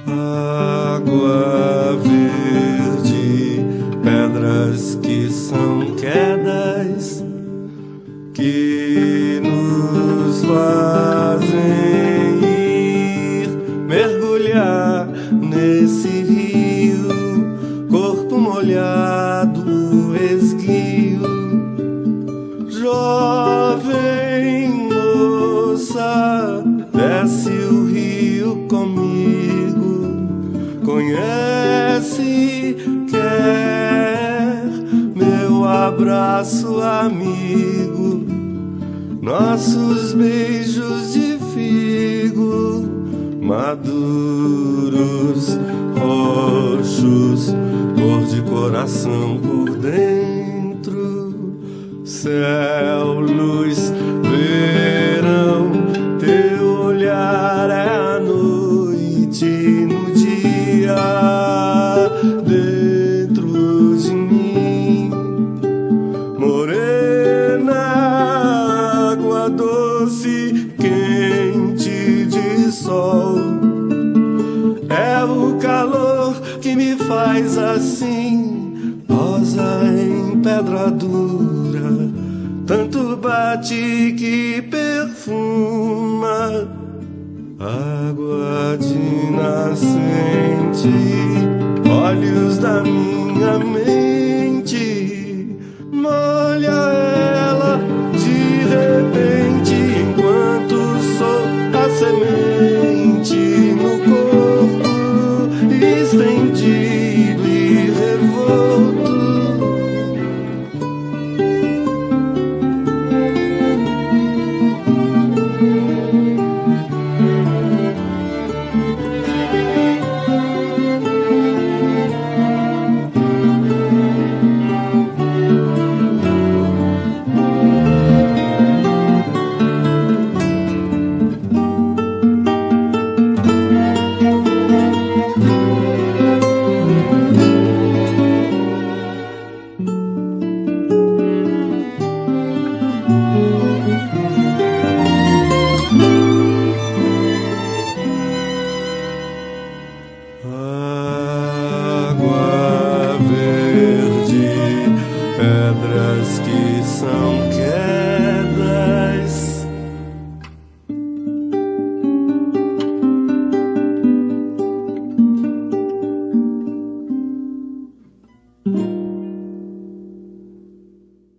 Água verde, pedras que são quedas que nos fazem ir mergulhar nesse rio, corpo molhado, esguio. Jovem moça, desce o rio comigo, conhece, quer meu abraço amigo, nossos beijos de figo, maduros, roxos, cor de coração por dentro, céu, luz, verão, teu olhar é a noite no dia, dentro de mim, morena, água doce, quente de sol, é o calor que me faz assim, rosa em pedra dura, tanto bate que perfuma, água de nascente, olhos da minha mente, molha ela de repente, enquanto sou a semente no corpo estendido e revolto. Água verde, pedras que são